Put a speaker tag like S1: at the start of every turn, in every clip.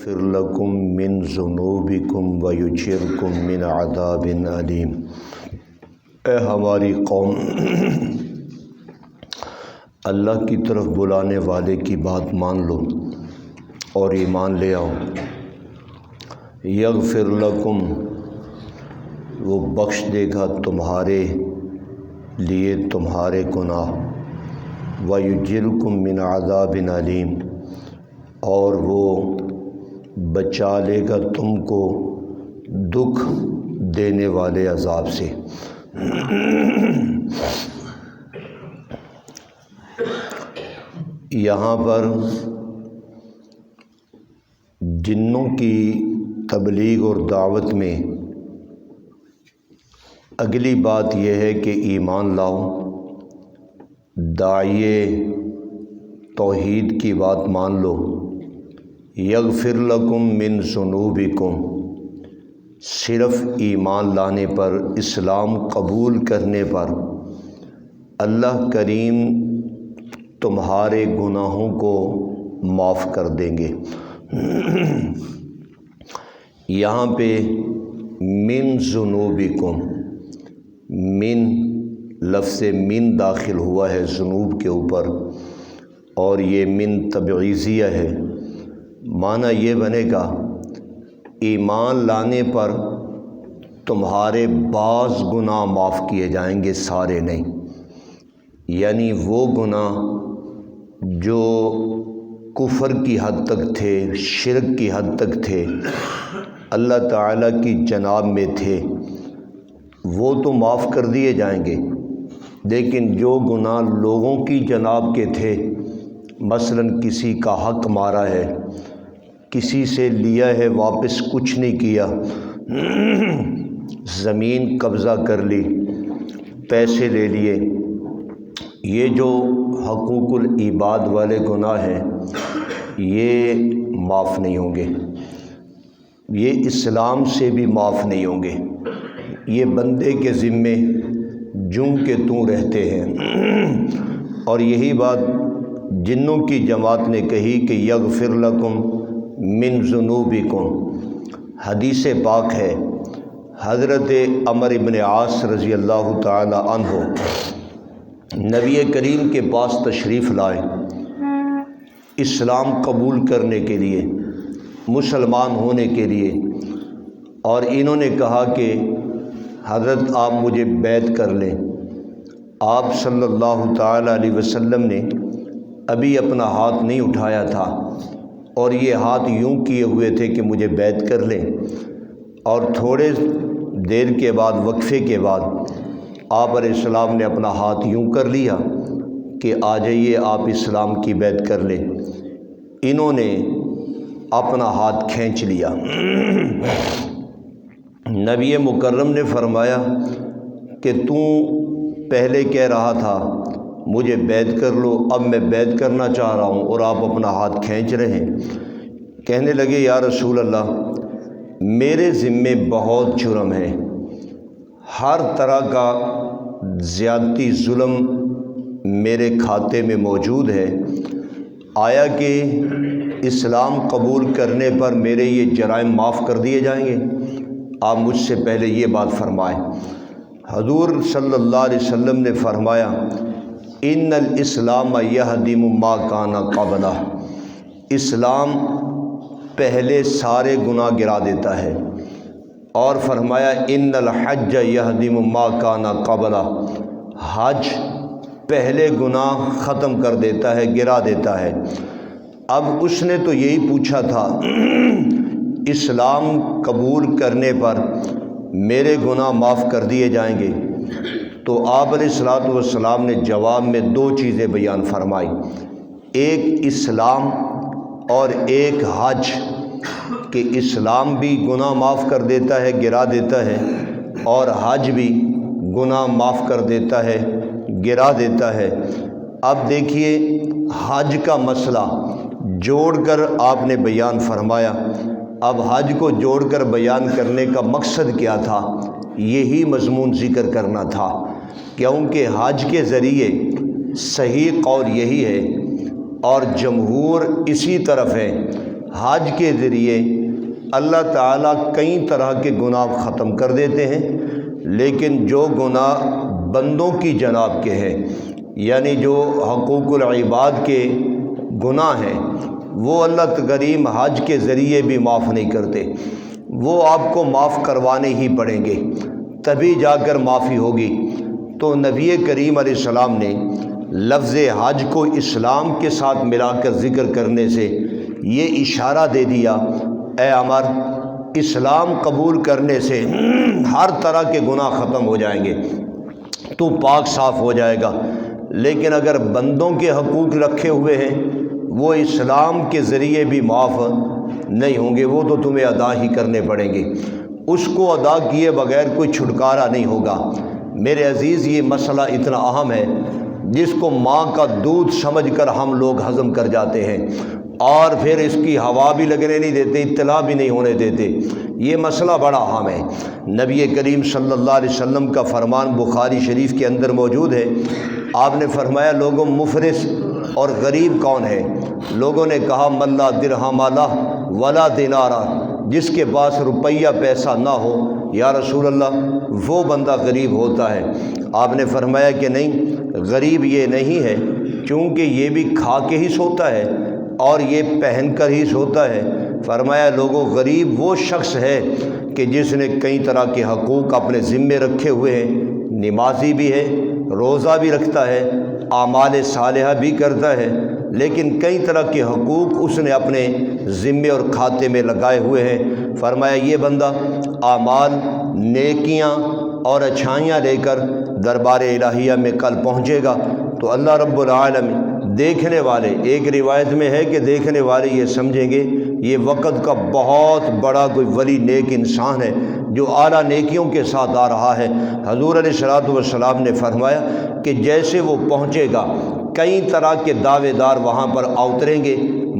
S1: یغفر لکم من ذنوبکم ویجرکم من عذاب علیم۔ اے ہماری قوم، اللہ کی طرف بلانے والے کی بات مان لو اور ایمان لے آؤ۔ یغفر لکم، وہ بخش دے گا تمہارے لیے تمہارے گناہ، ویجرکم من عذاب علیم، اور وہ بچا لے گا تم کو دکھ دینے والے عذاب سے۔ یہاں پر جنوں کی تبلیغ اور دعوت میں اگلی بات یہ ہے کہ ایمان لاؤ، داعیے توحید کی بات مان لو۔ یغفر لکم من ذنوبکم، صرف ایمان لانے پر، اسلام قبول کرنے پر اللہ کریم تمہارے گناہوں کو معاف کر دیں گے۔ یہاں پہ من ذنوبکم، من لفظ من داخل ہوا ہے ذنوب کے اوپر، اور یہ من تبعیضیہ ہے۔ معنی یہ بنے گا ایمان لانے پر تمہارے بعض گناہ معاف کیے جائیں گے، سارے نہیں۔ یعنی وہ گناہ جو کفر کی حد تک تھے، شرک کی حد تک تھے، اللہ تعالیٰ کی جناب میں تھے، وہ تو معاف کر دیے جائیں گے، لیکن جو گناہ لوگوں کی جناب کے تھے، مثلاً کسی کا حق مارا ہے، کسی سے لیا ہے واپس کچھ نہیں کیا، زمین قبضہ کر لی، پیسے لے لیے، یہ جو حقوق العباد والے گناہ ہیں یہ معاف نہیں ہوں گے، یہ اسلام سے بھی معاف نہیں ہوں گے، یہ بندے کے ذمے جوں کے توں رہتے ہیں۔ اور یہی بات جنوں کی جماعت نے کہی کہ یغفر لکم من ذنوبکم۔ حدیث پاک ہے، حضرت عمرو بن عاص رضی اللہ تعالی عنہ نبی کریم کے پاس تشریف لائے اسلام قبول کرنے کے لیے، مسلمان ہونے کے لیے، اور انہوں نے کہا کہ حضرت آپ مجھے بیعت کر لیں۔ آپ صلی اللہ تعالی علیہ وسلم نے ابھی اپنا ہاتھ نہیں اٹھایا تھا، اور یہ ہاتھ یوں کیے ہوئے تھے کہ مجھے بیعت کر لیں، اور تھوڑے دیر کے بعد، وقفے کے بعد، آپ علیہ السلام نے اپنا ہاتھ یوں کر لیا کہ آ جائیے آپ اسلام کی بیعت کر لیں۔ انہوں نے اپنا ہاتھ کھینچ لیا۔ نبی مکرم نے فرمایا کہ تو پہلے کہہ رہا تھا مجھے بیعت کر لو، اب میں بیعت کرنا چاہ رہا ہوں اور آپ اپنا ہاتھ کھینچ رہے ہیں۔ کہنے لگے یا رسول اللہ، میرے ذمے بہت جرم ہے، ہر طرح کا زیادتی ظلم میرے کھاتے میں موجود ہے، آیا کہ اسلام قبول کرنے پر میرے یہ جرائم معاف کر دیے جائیں گے؟ آپ مجھ سے پہلے یہ بات فرمائیں۔ حضور صلی اللہ علیہ وسلم نے فرمایا ان الاسلام یہدم ما کان قبلہ، اسلام پہلے سارے گناہ گرا دیتا ہے، اور فرمایا ان الحج یہدم ما کان قبلہ، حج پہلے گناہ ختم کر دیتا ہے، گرا دیتا ہے۔ اب اس نے تو یہی پوچھا تھا اسلام قبول کرنے پر میرے گناہ معاف کر دیے جائیں گے، تو آپ علیہ الصلوۃ والسلام نے جواب میں دو چیزیں بیان فرمائی، ایک اسلام اور ایک حج، کہ اسلام بھی گناہ معاف کر دیتا ہے، گرا دیتا ہے، اور حج بھی گناہ معاف کر دیتا ہے، گرا دیتا ہے۔ اب دیکھیے حج کا مسئلہ جوڑ کر آپ نے بیان فرمایا۔ اب حج کو جوڑ کر بیان کرنے کا مقصد کیا تھا؟ یہی مضمون ذکر کرنا تھا، کیونکہ حج کے ذریعے صحیح قول یہی ہے اور جمہور اسی طرف ہے، حج کے ذریعے اللہ تعالیٰ کئی طرح کے گناہ ختم کر دیتے ہیں، لیکن جو گناہ بندوں کی جناب کے ہیں، یعنی جو حقوق العباد کے گناہ ہیں، وہ اللہ کریم حج کے ذریعے بھی معاف نہیں کرتے، وہ آپ کو معاف کروانے ہی پڑیں گے، تبھی جا کر معافی ہوگی۔ تو نبی کریم علیہ السلام نے لفظ حج کو اسلام کے ساتھ ملا کر ذکر کرنے سے یہ اشارہ دے دیا، اے عمر، اسلام قبول کرنے سے ہر طرح کے گناہ ختم ہو جائیں گے، تو پاک صاف ہو جائے گا۔ لیکن اگر بندوں کے حقوق رکھے ہوئے ہیں، وہ اسلام کے ذریعے بھی معاف نہیں ہوں گے، وہ تو تمہیں ادا ہی کرنے پڑیں گے، اس کو ادا کیے بغیر کوئی چھٹکارا نہیں ہوگا۔ میرے عزیز، یہ مسئلہ اتنا اہم ہے جس کو ماں کا دودھ سمجھ کر ہم لوگ ہضم کر جاتے ہیں اور پھر اس کی ہوا بھی لگنے نہیں دیتے، اطلاع بھی نہیں ہونے دیتے۔ یہ مسئلہ بڑا اہم ہے۔ نبی کریم صلی اللہ علیہ وسلم کا فرمان بخاری شریف کے اندر موجود ہے۔ آپ نے فرمایا، لوگوں مفلس اور غریب کون ہے؟ لوگوں نے کہا، من لا درہم لہ ولا دینارا، جس کے پاس روپیہ پیسہ نہ ہو یا رسول اللہ، وہ بندہ غریب ہوتا ہے۔ آپ نے فرمایا کہ نہیں، غریب یہ نہیں ہے، چونکہ یہ بھی کھا کے ہی سوتا ہے اور یہ پہن کر ہی سوتا ہے۔ فرمایا، لوگوں غریب وہ شخص ہے کہ جس نے کئی طرح کے حقوق اپنے ذمے رکھے ہوئے ہیں، نمازی بھی ہے، روزہ بھی رکھتا ہے، اعمال صالحہ بھی کرتا ہے، لیکن کئی طرح کے حقوق اس نے اپنے ذمے اور کھاتے میں لگائے ہوئے ہیں۔ فرمایا، یہ بندہ اعمال، نیکیاں اور اچھائیاں لے کر دربار الہیہ میں کل پہنچے گا تو اللہ رب العالمین دیکھنے والے، ایک روایت میں ہے کہ دیکھنے والے یہ سمجھیں گے یہ وقت کا بہت بڑا کوئی ولی نیک انسان ہے جو اعلیٰ نیکیوں کے ساتھ آ رہا ہے۔ حضور علیہ الصلوۃ والسلام نے فرمایا کہ جیسے وہ پہنچے گا، کئی طرح کے دعوے دار وہاں پر اتریں گے،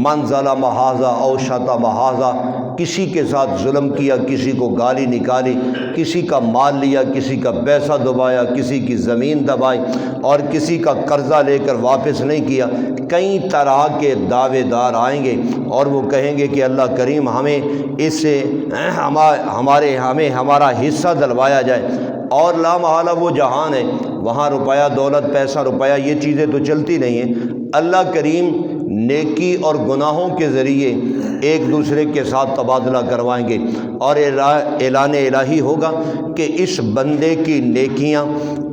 S1: من ظلم ھذا او شتم ھذا، کسی کے ساتھ ظلم کیا، کسی کو گالی نکالی، کسی کا مال لیا، کسی کا پیسہ دبایا، کسی کی زمین دبائی اور کسی کا قرضہ لے کر واپس نہیں کیا۔ کئی طرح کے دعوے دار آئیں گے اور وہ کہیں گے کہ اللہ کریم ہمیں اس سے ہمارا حصہ دلوایا جائے۔ اور لا محالہ وہ جہان ہے، وہاں روپیہ دولت، پیسہ روپیہ، یہ چیزیں تو چلتی نہیں ہیں۔ اللہ کریم نیکی اور گناہوں کے ذریعے ایک دوسرے کے ساتھ تبادلہ کروائیں گے اور اعلان الہی ہوگا کہ اس بندے کی نیکیاں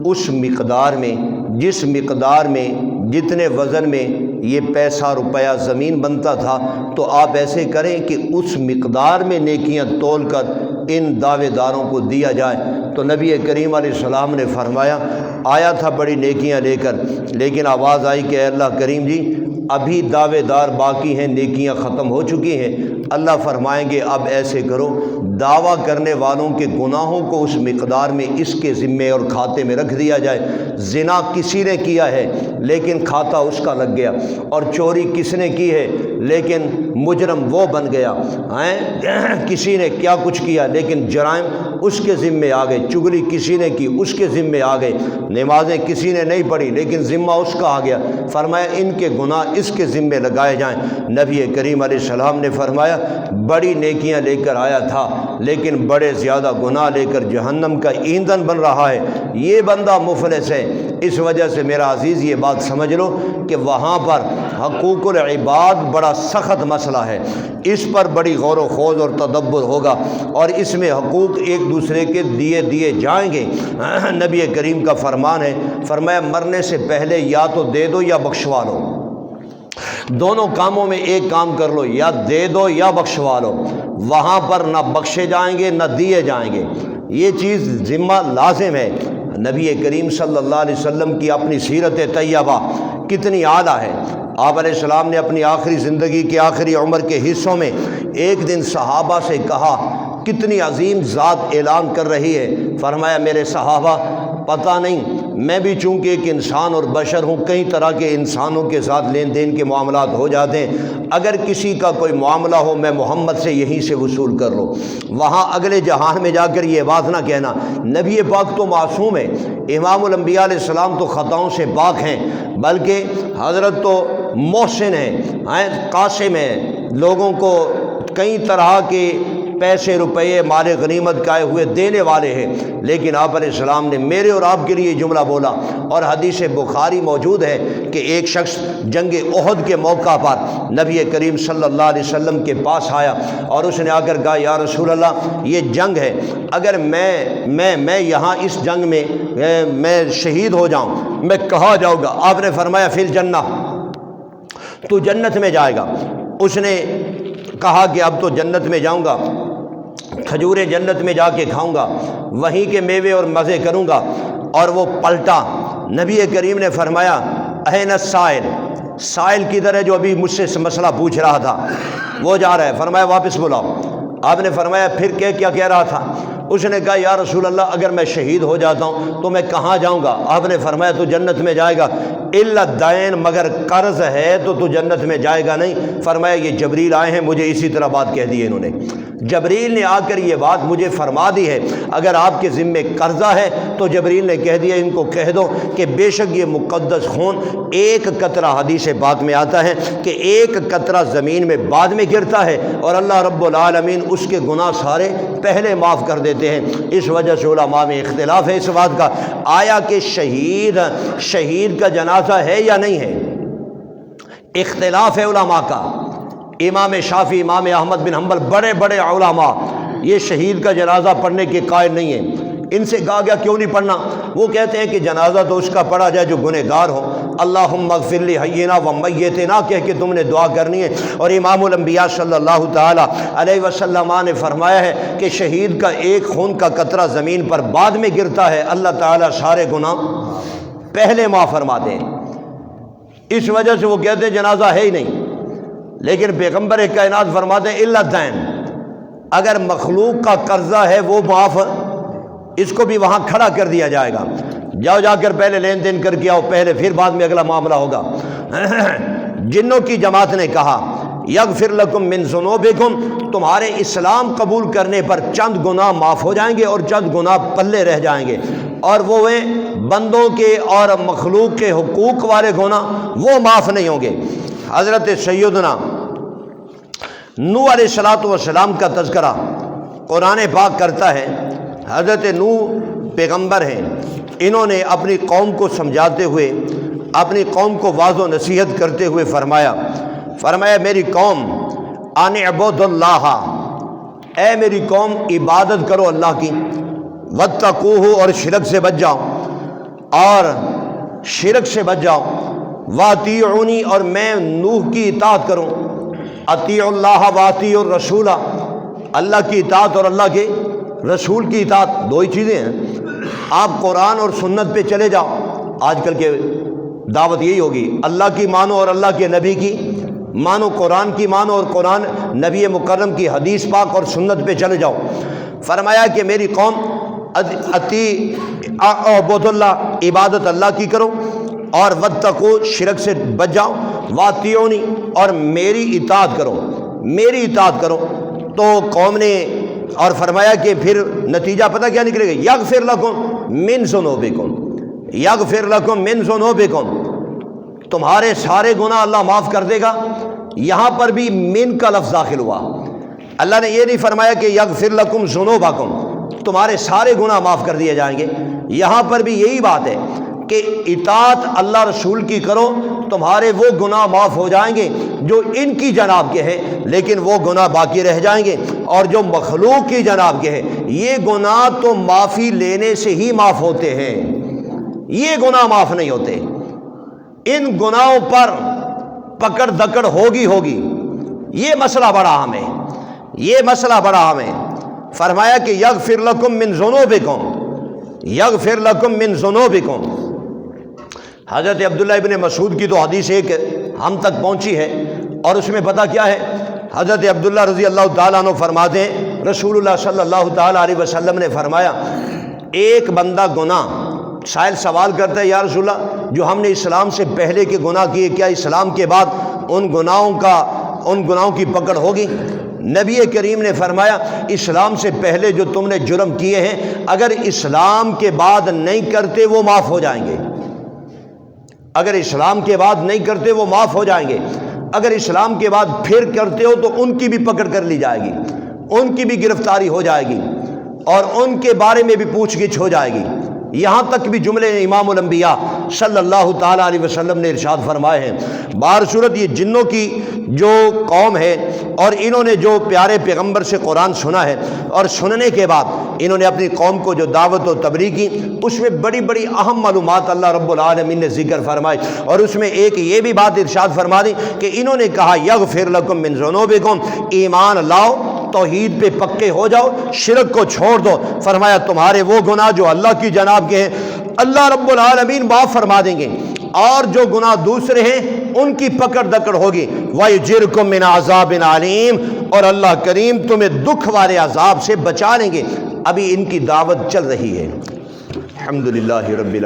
S1: اس مقدار میں، جس مقدار میں، جتنے وزن میں یہ پیسہ روپیہ زمین بنتا تھا، تو آپ ایسے کریں کہ اس مقدار میں نیکیاں تول کر ان دعوے داروں کو دیا جائے۔ تو نبی کریم علیہ السلام نے فرمایا، آیا تھا بڑی نیکیاں لے کر، لیکن آواز آئی کہ اے اللہ کریم جی، ابھی دعوے دار باقی ہیں، نیکیاں ختم ہو چکی ہیں۔ اللہ فرمائیں گے، اب ایسے کرو، دعویٰ کرنے والوں کے گناہوں کو اس مقدار میں اس کے ذمے اور کھاتے میں رکھ دیا جائے۔ زنا کسی نے کیا ہے لیکن کھاتا اس کا لگ گیا، اور چوری کس نے کی ہے لیکن مجرم وہ بن گیا، کسی نے کیا کچھ کیا لیکن جرائم اس کے ذمے آ گئے، چغلی کسی نے کی اس کے ذمے آ گئے، نمازیں کسی نے نہیں پڑھی لیکن ذمہ اس کا آ گیا۔ فرمایا ان کے گناہ اس کے ذمے لگائے جائیں۔ نبی کریم علیہ السلام نے فرمایا، بڑی نیکیاں لے کر آیا تھا لیکن بڑے زیادہ گناہ لے کر جہنم کا ایندھن بن رہا ہے، یہ بندہ مفلس ہے۔ اس وجہ سے میرا عزیز یہ بات سمجھ لو کہ وہاں پر حقوق العباد بڑا سخت مسئلہ ہے، اس پر بڑی غور و خوض اور تدبر ہوگا اور اس میں حقوق ایک دوسرے کے دیے جائیں گے۔ نبی کریم کا فرمان ہے، فرمایا مرنے سے پہلے یا تو دے دو یا بخشوا لو، دونوں کاموں میں ایک کام کر لو، یا دے دو یا بخشوا لو، وہاں پر نہ بخشے جائیں گے نہ دیے جائیں گے، یہ چیز ذمہ لازم ہے۔ نبی کریم صلی اللہ علیہ وسلم کی اپنی سیرت طیبہ کتنی اعلیٰ ہے۔ آپ علیہ السلام نے اپنی آخری زندگی کے آخری عمر کے حصوں میں ایک دن صحابہ سے کہا، کتنی عظیم ذات اعلان کر رہی ہے، فرمایا میرے صحابہ پتہ نہیں، میں بھی چونکہ ایک انسان اور بشر ہوں، کئی طرح کے انسانوں کے ساتھ لین دین کے معاملات ہو جاتے ہیں، اگر کسی کا کوئی معاملہ ہو میں محمد سے یہیں سے وصول کر لو، وہاں اگلے جہان میں جا کر یہ بات نہ کہنا۔ نبی پاک تو معصوم ہے، امام الانبیاء علیہ السلام تو خطاؤں سے پاک ہیں، بلکہ حضرت تو محسن ہیں، قاسم ہیں، لوگوں کو کئی طرح کے پیسے روپے مال غنیمت کائے ہوئے دینے والے ہیں، لیکن آپ علیہ السلام نے میرے اور آپ کے لیے جملہ بولا، اور حدیث بخاری موجود ہے کہ ایک شخص جنگ احد کے موقع پر نبی کریم صلی اللہ علیہ وسلم کے پاس آیا اور اس نے آ کر کہا یا رسول اللہ یہ جنگ ہے، اگر میں یہاں اس جنگ میں میں شہید ہو جاؤں میں کہاں جاؤں گا؟ آپ نے فرمایا فی الجنہ، تو جنت میں جائے گا۔ اس نے کہا کہ اب تو جنت میں جاؤں گا، کھجوریں جنت میں جا کے کھاؤں گا، وہیں کے میوے اور مزے کروں گا۔ اور وہ پلٹا، نبی کریم نے فرمایا این السائل، سائل کدھر ہے جو ابھی مجھ سے مسئلہ پوچھ رہا تھا؟ وہ جا رہا ہے۔ فرمایا واپس بلاؤ۔ آپ نے فرمایا پھر کیا کہہ رہا تھا؟ اس نے کہا یا رسول اللہ اگر میں شہید ہو جاتا ہوں تو میں کہاں جاؤں گا؟ آپ نے فرمایا تو جنت میں جائے گا، الا الدین، مگر قرض ہے تو جنت میں جائے گا نہیں۔ فرمایا یہ جبریل آئے ہیں، مجھے اسی طرح بات کہہ دی ہے انہوں نے، جبریل نے آ کر یہ بات مجھے فرما دی ہے، اگر آپ کے ذمے قرضہ ہے تو جبریل نے کہہ دیا ان کو کہہ دو کہ بے شک یہ مقدس خون ایک قطرہ، حدیث پاک میں آتا ہے کہ ایک قطرہ زمین میں بعد میں گرتا ہے اور اللہ رب العالمین اس کے گناہ سارے پہلے معاف کر دیتے ہیں۔ اس وجہ سے علماء میں اختلاف ہے اس بات کا، آیا کہ شہید کا جنازہ ہے یا نہیں ہے؟ اختلاف ہے علماء کا۔ امام شافعی، امام احمد بن حنبل، بڑے بڑے علماء یہ شہید کا جنازہ پڑھنے کے قائل نہیں ہیں۔ ان سے کہا گیا کیوں نہیں پڑھنا؟ وہ کہتے ہیں کہ جنازہ تو اس کا پڑھا جائے جو گنہگار ہو، اللہم اغفر لحینا و میتنا کہہ کے تم نے دعا کرنی ہے۔ اور امام الانبیاء صلی اللہ تعالی علیہ وسلم نے فرمایا ہے کہ شہید کا ایک خون کا قطرہ زمین پر بعد میں گرتا ہے، اللہ تعالیٰ سارے گناہ پہلے معاف فرماتے ہیں۔ اس وجہ سے وہ کہتے ہیں جنازہ ہے ہی نہیں، لیکن پیغمبر کائنات فرماتے ہیں الا الدین، اگر مخلوق کا قرضہ ہے وہ معاف، اس کو بھی وہاں کھڑا کر دیا جائے گا، جاؤ جا کر پہلے لین دین کر کے آؤ پہلے، پھر بعد میں اگلا معاملہ ہوگا۔ جنوں کی جماعت نے کہا یغفر لکم من ذنوبکم، تمہارے اسلام قبول کرنے پر چند گناہ معاف ہو جائیں گے اور چند گناہ پلے رہ جائیں گے، اور وہ بندوں کے اور مخلوق کے حقوق والے گناہ وہ معاف نہیں ہوں گے۔ حضرت سیدنا نوح علیہ السلام کا تذکرہ قرآن پاک کرتا ہے۔ حضرت نوح پیغمبر ہیں، انہوں نے اپنی قوم کو سمجھاتے ہوئے، اپنی قوم کو واعظ و نصیحت کرتے ہوئے فرمایا میری قوم ان اعبدوا اللہ، اے میری قوم عبادت کرو اللہ کی، واتقوہ، اور شرک سے بچ جاؤ، اور شرک سے بچ جاؤ، واطیعونی، اور میں نوح کی اطاعت کروں، اطیعوا اللہ واطیعوا الرسول، اللہ کی اطاعت اور اللہ کے رسول کی اطاعت دو ہی چیزیں ہیں۔ آپ قرآن اور سنت پہ چلے جاؤ، آج کل کے دعوت یہی ہوگی، اللہ کی مانو اور اللہ کے نبی کی مانو، قرآن کی مانو اور قرآن نبی مکرم کی حدیث پاک اور سنت پہ چلے جاؤ۔ فرمایا کہ میری قوم اعبد اللہ، عبادت اللہ کی کرو، اور واتقو، شرک سے بچ جاؤ، واطیعونی، اور میری اطاعت کرو۔ تو قوم نے اور فرمایا کہ پھر نتیجہ پتہ کیا نکلے گا؟ یغفر لکم من ذنوبکم، یغفر لکم من ذنوبکم، تمہارے سارے گناہ اللہ معاف کر دے گا۔ یہاں پر بھی من کا لفظ داخل ہوا، اللہ نے یہ نہیں فرمایا کہ یغفر لکم ذنوبکم، تمہارے سارے گناہ معاف کر دیے جائیں گے۔ یہاں پر بھی یہی بات ہے کہ اطاعت اللہ رسول کی کرو، تمہارے وہ گناہ معاف ہو جائیں گے جو ان کی جناب کے ہیں، لیکن وہ گناہ باقی رہ جائیں گے، اور جو مخلوق کی جناب کے ہیں یہ گناہ تو معافی لینے سے ہی معاف ہوتے ہیں، یہ گناہ معاف نہیں ہوتے۔ ان گناہوں پر پکڑ دکڑ ہوگی، یہ مسئلہ بڑا اہم ہے، فرمایا کہ یغفر لکم من ذنوبکم۔ حضرت عبداللہ ابن مسعود کی تو حدیث ایک ہم تک پہنچی ہے، اور اس میں پتہ کیا ہے؟ حضرت عبداللہ رضی اللہ تعالیٰ عنہ فرماتے ہیں رسول اللہ صلی اللہ تعالیٰ علیہ وسلم نے فرمایا ایک بندہ گناہ، سائل سوال کرتا ہے یا رسول اللہ جو ہم نے اسلام سے پہلے کے گناہ کیے کیا اسلام کے بعد ان گناہوں کی پکڑ ہوگی؟ نبی کریم نے فرمایا اسلام سے پہلے جو تم نے جرم کیے ہیں اگر اسلام کے بعد نہیں کرتے وہ معاف ہو جائیں گے، اگر اسلام کے بعد نہیں کرتے وہ معاف ہو جائیں گے۔ اگر اسلام کے بعد پھر کرتے ہو تو ان کی بھی پکڑ کر لی جائے گی، ان کی بھی گرفتاری ہو جائے گی اور ان کے بارے میں بھی پوچھ گچھ ہو جائے گی۔ یہاں تک بھی جملے امام الانبیاء صلی اللہ تعالیٰ علیہ وسلم نے ارشاد فرمائے ہیں۔ بہر صورت یہ جنوں کی جو قوم ہے اور انہوں نے جو پیارے پیغمبر سے قرآن سنا ہے اور سننے کے بعد انہوں نے اپنی قوم کو جو دعوت و تبلیغ کی، اس میں بڑی بڑی اہم معلومات اللہ رب العالمین نے ذکر فرمائی، اور اس میں ایک یہ بھی بات ارشاد فرما دی کہ انہوں نے کہا یغفر لکم من ذنوبکم، ایمان لاؤ، توحید پہ پکے ہو جاؤ، شرک کو چھوڑ دو، فرمایا تمہارے وہ گناہ جو اللہ کی جناب کے ہیں اللہ رب العالمین معاف فرما دیں گے، اور جو گناہ دوسرے ہیں ان کی پکڑ دکڑ ہوگی۔ وَيُجِرْكُم مِّنْ عَذَابٍ عَلِيمٍ، اور اللہ کریم تمہیں دکھ والے عذاب سے بچا لیں گے۔ ابھی ان کی دعوت چل رہی ہے۔ الحمدللہ رب العالمین۔